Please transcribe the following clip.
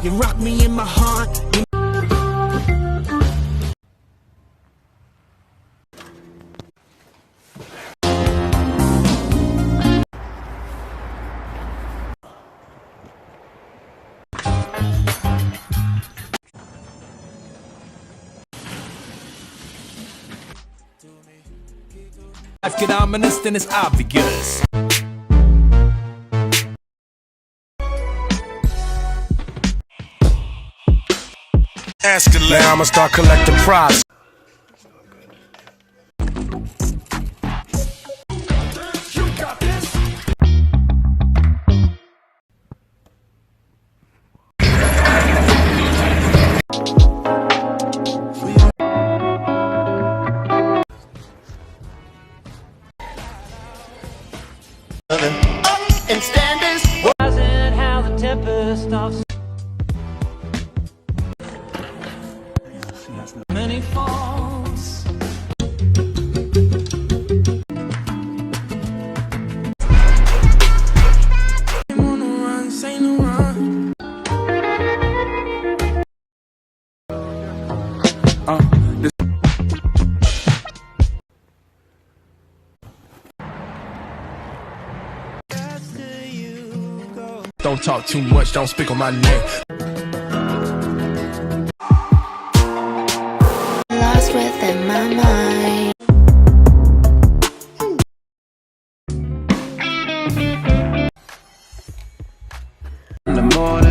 You rock me in my heart. Life get ominous, then it's obvious. Now I'ma start collecting prizes. And standards. How the tempest of many falls. Don't talk too much, don't speak on my name. Lost within my mind. In the morning.